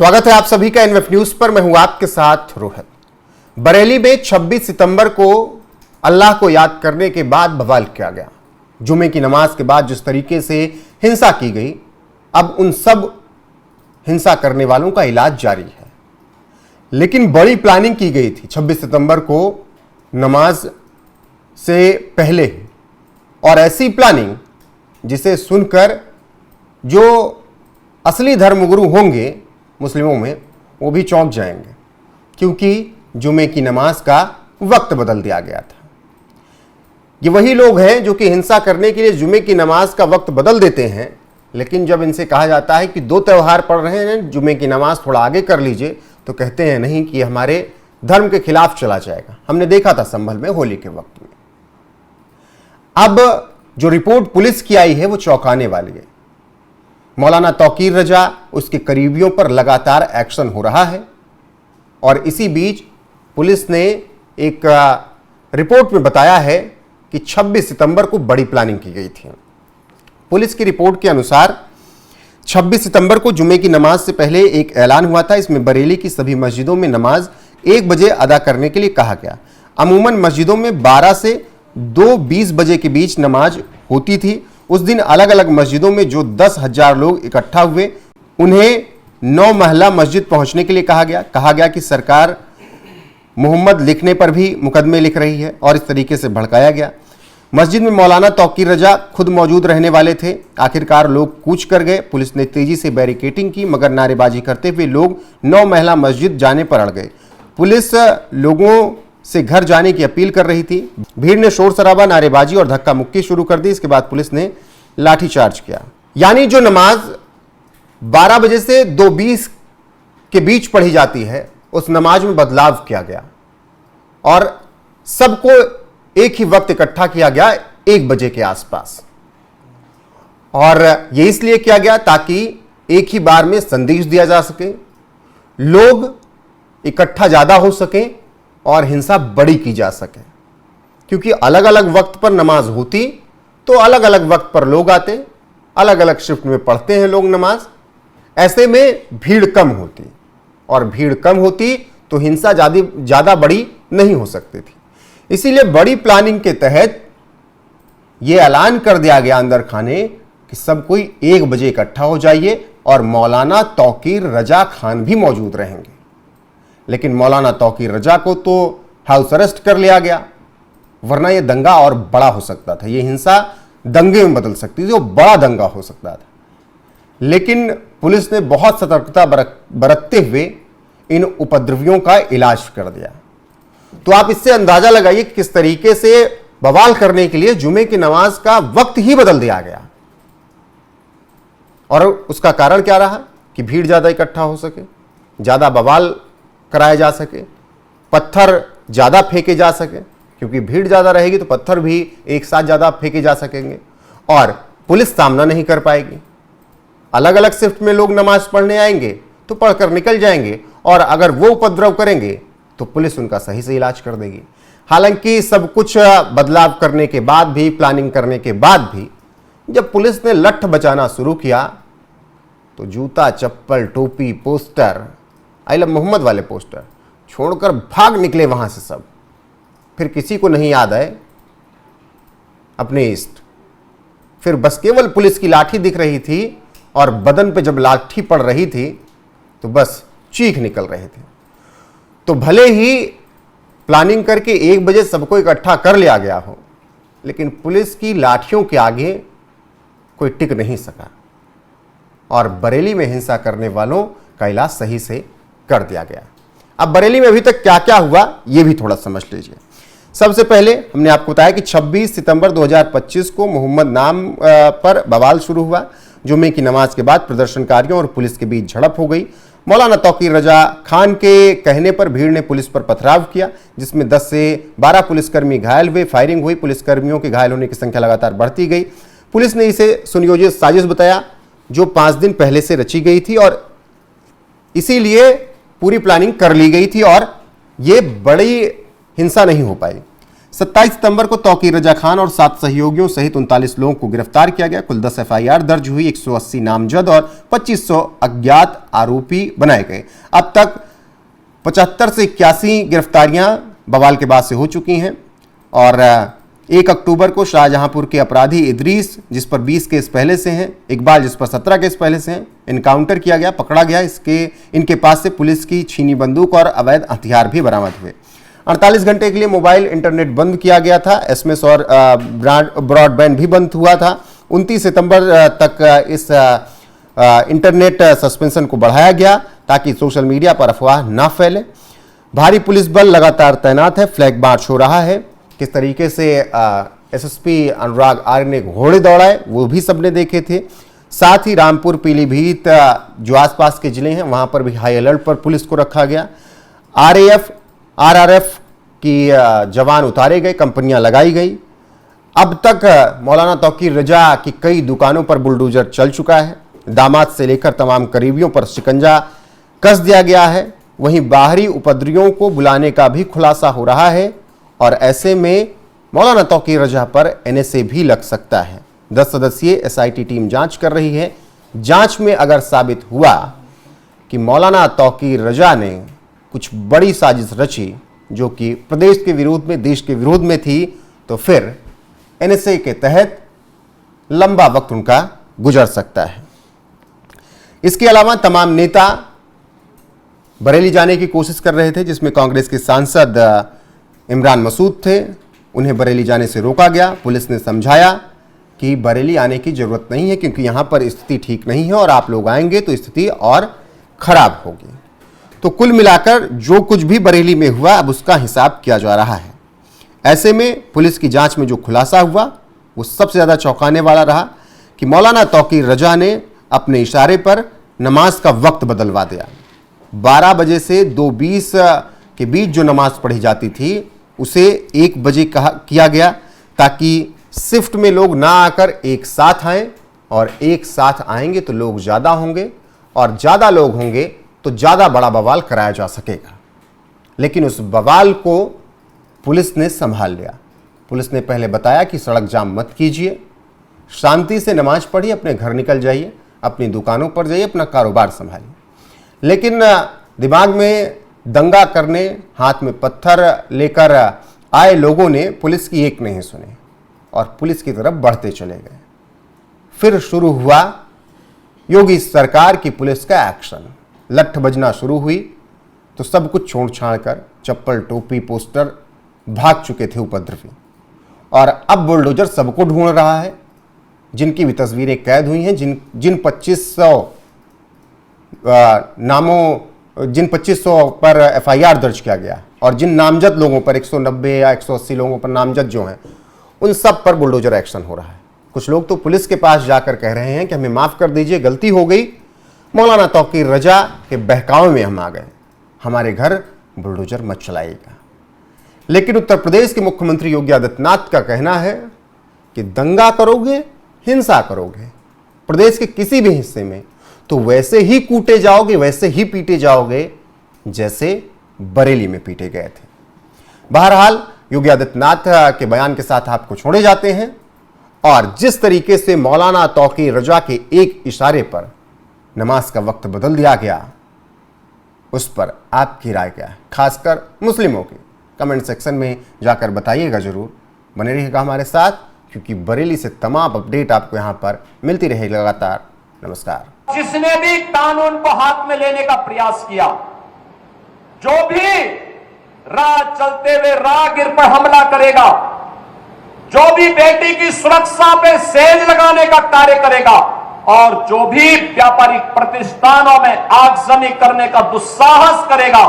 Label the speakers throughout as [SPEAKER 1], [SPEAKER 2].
[SPEAKER 1] स्वागत है आप सभी का एनएफ न्यूज पर। मैं हूं आपके साथ रोहित। बरेली में 26 सितंबर को अल्लाह को याद करने के बाद बवाल किया गया। जुमे की नमाज के बाद जिस तरीके से हिंसा की गई, अब उन सब हिंसा करने वालों का इलाज जारी है। लेकिन बड़ी प्लानिंग की गई थी 26 सितंबर को नमाज से पहले ही, और ऐसी प्लानिंग जिसे सुनकर जो असली धर्मगुरु होंगे मुस्लिमों में वो भी चौंक जाएंगे, क्योंकि जुमे की नमाज का वक्त बदल दिया गया था। ये वही लोग हैं जो कि हिंसा करने के लिए जुमे की नमाज का वक्त बदल देते हैं, लेकिन जब इनसे कहा जाता है कि 2 त्यौहार पढ़ रहे हैं, जुमे की नमाज थोड़ा आगे कर लीजिए, तो कहते हैं नहीं कि हमारे धर्म के खिलाफ चला जाएगा। हमने देखा था संभल में होली के वक्त में। अब जो रिपोर्ट पुलिस की आई है वो चौंकाने वाली है। मौलाना तौकीर रजा, उसके करीबियों पर लगातार एक्शन हो रहा है, और इसी बीच पुलिस ने एक रिपोर्ट में बताया है कि 26 सितंबर को बड़ी प्लानिंग की गई थी। पुलिस की रिपोर्ट के अनुसार 26 सितंबर को जुमे की नमाज से पहले एक ऐलान हुआ था। इसमें बरेली की सभी मस्जिदों में नमाज 1 बजे अदा करने के लिए कहा गया। अमूमन मस्जिदों में 12 से 2:20 बजे के बीच नमाज होती थी। उस दिन अलग अलग मस्जिदों में जो 10,000 लोग इकट्ठा हुए, उन्हें 9 महला मस्जिद पहुंचने के लिए कहा गया कि सरकार मोहम्मद लिखने पर भी मुकदमे लिख रही है, और इस तरीके से भड़काया गया। मस्जिद में मौलाना तौकीर रजा खुद मौजूद रहने वाले थे। आखिरकार लोग कूच कर गए। पुलिस ने तेजी से बैरिकेटिंग की, मगर नारेबाजी करते हुए लोग 9 महला मस्जिद जाने पर अड़ गए। पुलिस लोगों से घर जाने की अपील कर रही थी। भीड़ ने शोर शराबा, नारेबाजी और धक्का मुक्की शुरू कर दी। इसके बाद पुलिस ने लाठीचार्ज किया। यानी जो नमाज 12 बजे से 2:20 के बीच पढ़ी जाती है, उस नमाज में बदलाव किया गया और सबको एक ही वक्त इकट्ठा किया गया 1 बजे के आसपास। और यह इसलिए किया गया ताकि एक ही बार में संदेश दिया जा सके, लोग इकट्ठा ज्यादा हो सके और हिंसा बड़ी की जा सके। क्योंकि अलग अलग वक्त पर नमाज होती तो अलग अलग वक्त पर लोग आते, अलग अलग शिफ्ट में पढ़ते हैं लोग नमाज। ऐसे में भीड़ कम होती, और भीड़ कम होती तो हिंसा ज्यादा बड़ी नहीं हो सकती थी। इसीलिए बड़ी प्लानिंग के तहत यह ऐलान कर दिया गया अंदर खाने कि सब कोई 1 बजे इकट्ठा हो जाइए, और मौलाना तौकीर रजा खान भी मौजूद रहेंगे। लेकिन मौलाना तौकीर रजा को तो हाउस अरेस्ट कर लिया गया, वरना यह दंगा और बड़ा हो सकता था। यह हिंसा दंगे में बदल सकती थी, वो बड़ा दंगा हो सकता था। लेकिन पुलिस ने बहुत सतर्कता बरतते हुए इन उपद्रवियों का इलाज कर दिया। तो आप इससे अंदाजा लगाइए कि किस तरीके से बवाल करने के लिए जुमे की नमाज का वक्त ही बदल दिया गया। और उसका कारण क्या रहा कि भीड़ ज्यादा इकट्ठा हो सके, ज्यादा बवाल कराया जा सके, पत्थर ज्यादा फेंके जा सके, क्योंकि भीड़ ज्यादा रहेगी तो पत्थर भी एक साथ ज्यादा फेंके जा सकेंगे और पुलिस सामना नहीं कर पाएगी। अलग अलग शिफ्ट में लोग नमाज पढ़ने आएंगे तो पढ़कर निकल जाएंगे, और अगर वो उपद्रव करेंगे तो पुलिस उनका सही से इलाज कर देगी। हालांकि सब कुछ बदलाव करने के बाद भी, प्लानिंग करने के बाद भी, जब पुलिस ने लठ बचाना शुरू किया तो जूता, चप्पल, टोपी, पोस्टर, आई लव मोहम्मद वाले पोस्टर छोड़कर भाग निकले वहां से सब। फिर किसी को नहीं याद आए अपने इष्ट। फिर बस केवल पुलिस की लाठी दिख रही थी, और बदन पे जब लाठी पड़ रही थी तो बस चीख निकल रहे थे। तो भले ही प्लानिंग करके 1 बजे सबको इकट्ठा कर लिया गया हो, लेकिन पुलिस की लाठियों के आगे कोई टिक नहीं सका, और बरेली में हिंसा करने वालों का इलाज सही से कर दिया गया। अब बरेली में अभी तक क्या क्या हुआ यह भी थोड़ा समझ लीजिए। सबसे पहले हमने आपको बताया कि 26 सितंबर 2025 को मोहम्मद नाम पर बवाल शुरू हुआ। जुमे की नमाज के बाद प्रदर्शनकारियों और पुलिस के बीच झड़प हो गई। मौलाना तौकीर रजा खान के कहने पर भीड़ ने पुलिस पर पथराव किया, जिसमें 10 से 12 पुलिसकर्मी घायल हुए। फायरिंग हुई। पुलिसकर्मियों के घायल होने की संख्या लगातार बढ़ती गई। पुलिस ने इसे सुनियोजित साजिश बताया, जो 5 दिन पहले से रची गई थी, और इसीलिए पूरी प्लानिंग कर ली गई थी और यह बड़ी हिंसा नहीं हो पाई। 27 सितंबर को तौकीर रजा खान और 7 सहयोगियों सहित 39 लोगों को गिरफ्तार किया गया। कुल 10 एफआईआर दर्ज हुई, 180 नामजद और 2500 अज्ञात आरोपी बनाए गए। अब तक 75 से 81 गिरफ्तारियां बवाल के बाद से हो चुकी हैं और 1 अक्टूबर को शाहजहांपुर के अपराधी इदरीस, जिस पर 20 केस पहले से हैं, इकबाल जिस पर 17 केस पहले से हैं, इनकाउंटर किया गया, पकड़ा गया। इनके पास से पुलिस की छीनी बंदूक और अवैध हथियार भी बरामद हुए। 48 घंटे के लिए मोबाइल इंटरनेट बंद किया गया था। एसएमएस और ब्रॉडबैंड भी बंद हुआ था। 29 सितंबर तक इस इंटरनेट सस्पेंशन को बढ़ाया गया ताकि सोशल मीडिया पर अफवाह ना फैले। भारी पुलिस बल लगातार तैनात है, फ्लैग मार्च हो रहा है। किस तरीके से एसएसपी अनुराग आर्य ने घोड़े दौड़ाए वो भी सबने देखे थे। साथ ही रामपुर, पीलीभीत जो आसपास के जिले हैं वहां पर भी हाई अलर्ट पर पुलिस को रखा गया। आरआरएफ की जवान उतारे गए, कंपनियां लगाई गई। अब तक मौलाना तौकीर रजा की कई दुकानों पर बुलडोजर चल चुका है। दामाद से लेकर तमाम करीबियों पर शिकंजा कस दिया गया है। वहीं बाहरी उपद्रवियों को बुलाने का भी खुलासा हो रहा है और ऐसे में मौलाना तौकीर रजा पर एनएसए भी लग सकता है। 10 सदस्यीय एसआईटी टीम जांच कर रही है। जांच में अगर साबित हुआ कि मौलाना तौकीर रजा ने कुछ बड़ी साजिश रची जो कि प्रदेश के विरोध में, देश के विरोध में थी, तो फिर एनएसए के तहत लंबा वक्त उनका गुजर सकता है। इसके अलावा तमाम नेता बरेली जाने की कोशिश कर रहे थे, जिसमें कांग्रेस के सांसद इमरान मसूद थे। उन्हें बरेली जाने से रोका गया। पुलिस ने समझाया कि बरेली आने की जरूरत नहीं है क्योंकि यहां पर स्थिति ठीक नहीं है और आप लोग आएंगे तो स्थिति और खराब होगी। तो कुल मिलाकर जो कुछ भी बरेली में हुआ अब उसका हिसाब किया जा रहा है। ऐसे में पुलिस की जांच में जो खुलासा हुआ वो सबसे ज़्यादा चौंकाने वाला रहा कि मौलाना तौकीर रजा ने अपने इशारे पर नमाज का वक्त बदलवा दिया। 12 बजे से 2:20 के बीच जो नमाज पढ़ी जाती थी उसे 1 बजे किया गया ताकि शिफ्ट में लोग ना आकर एक साथ आएँ, और एक साथ आएंगे तो लोग ज़्यादा होंगे और ज़्यादा लोग होंगे तो ज़्यादा बड़ा बवाल कराया जा सकेगा। लेकिन उस बवाल को पुलिस ने संभाल लिया। पुलिस ने पहले बताया कि सड़क जाम मत कीजिए, शांति से नमाज पढ़िए, अपने घर निकल जाइए, अपनी दुकानों पर जाइए, अपना कारोबार संभालिए। लेकिन दिमाग में दंगा करने, हाथ में पत्थर लेकर आए लोगों ने पुलिस की एक नहीं सुनी और पुलिस की तरफ बढ़ते चले गए। फिर शुरू हुआ योगी सरकार की पुलिस का एक्शन। लठ बजना शुरू हुई तो सब कुछ छोड़ छाड़ कर चप्पल, टोपी, पोस्टर भाग चुके थे उपद्रवी, और अब बुलडोजर सबको ढूंढ रहा है। जिनकी भी तस्वीरें कैद हुई हैं, जिन 2500 पर एफआईआर दर्ज किया गया और जिन नामजद लोगों पर 190 या 180 लोगों पर नामजद जो हैं, उन सब पर बुलडोजर एक्शन हो रहा है। कुछ लोग तो पुलिस के पास जाकर कह रहे हैं कि हमें माफ कर दीजिए, गलती हो गई, मौलाना तौकीर रजा के बहकावे में हम आ गए, हमारे घर बुलडोजर मत चलाइएगा। लेकिन उत्तर प्रदेश के मुख्यमंत्री योगी आदित्यनाथ का कहना है कि दंगा करोगे, हिंसा करोगे प्रदेश के किसी भी हिस्से में तो वैसे ही कूटे जाओगे, वैसे ही पीटे जाओगे जैसे बरेली में पीटे गए थे। बहरहाल योगी आदित्यनाथ के बयान के साथ आपको छोड़े जाते हैं और जिस तरीके से मौलाना तौकीर रजा के एक इशारे पर नमाज का वक्त बदल दिया गया, उस पर आपकी राय क्या है, खासकर मुस्लिमों की? कमेंट सेक्शन में जाकर बताइएगा जरूर। बने रहिएगा हमारे साथ क्योंकि बरेली से तमाम अपडेट आपको यहां पर मिलती रहेगी लगातार। नमस्कार।
[SPEAKER 2] जिसने भी कानून को हाथ में लेने का प्रयास किया, जो भी राह चलते हुए राहगीर पर हमला करेगा, जो भी बेटी की सुरक्षा पे सेज लगाने का कार्य करेगा और जो भी व्यापारिक प्रतिष्ठानों में आगजनी करने का दुस्साहस करेगा,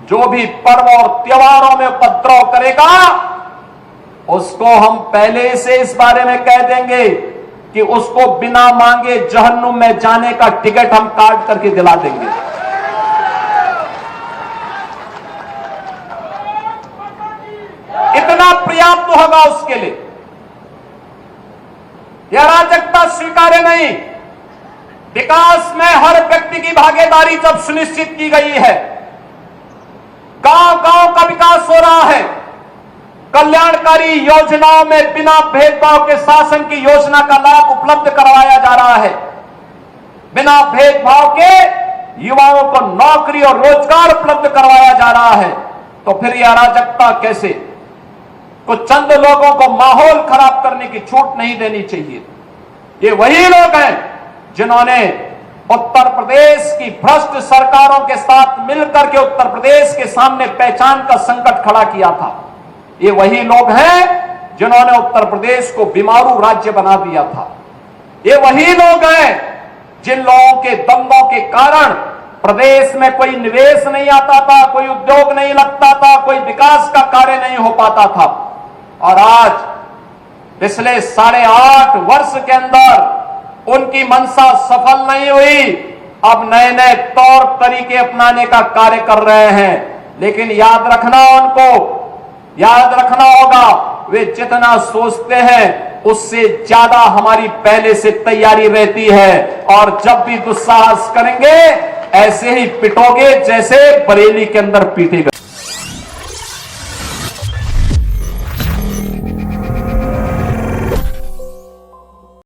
[SPEAKER 2] जो भी पर्व और त्योहारों में उपद्रव करेगा, उसको हम पहले से इस बारे में कह देंगे कि उसको बिना मांगे जहन्नुम में जाने का टिकट हम काट करके दिला देंगे। इतना पर्याप्त होगा उसके लिए। यह अराजकता स्वीकार्य नहीं। विकास में हर व्यक्ति की भागीदारी जब सुनिश्चित की गई है, गांव गांव का विकास हो रहा है, कल्याणकारी योजनाओं में बिना भेदभाव के शासन की योजना का लाभ उपलब्ध करवाया जा रहा है। बिना भेदभाव के युवाओं को नौकरी और रोजगार उपलब्ध करवाया जा रहा है। तो फिर यह अराजकता कैसे? कुछ चंद लोगों को माहौल खराब करने की छूट नहीं देनी चाहिए। ये वही लोग हैं जिन्होंने उत्तर प्रदेश की भ्रष्ट सरकारों के साथ मिलकर के उत्तर प्रदेश के सामने पहचान का संकट खड़ा किया था। ये वही लोग हैं जिन्होंने उत्तर प्रदेश को बीमारू राज्य बना दिया था। ये वही लोग हैं जिन लोगों के दंगों के कारण प्रदेश में कोई निवेश नहीं आता था, कोई उद्योग नहीं लगता था, कोई विकास का कार्य नहीं हो पाता था। और आज पिछले 8.5 वर्ष के अंदर उनकी मंशा सफल नहीं हुई। अब नए नए तौर तरीके अपनाने का कार्य कर रहे हैं। लेकिन याद रखना होगा, वे जितना सोचते हैं उससे ज्यादा हमारी पहले से तैयारी रहती है। और जब भी दुस्साहस करेंगे ऐसे ही पिटोगे जैसे बरेली के अंदर पीटे गए।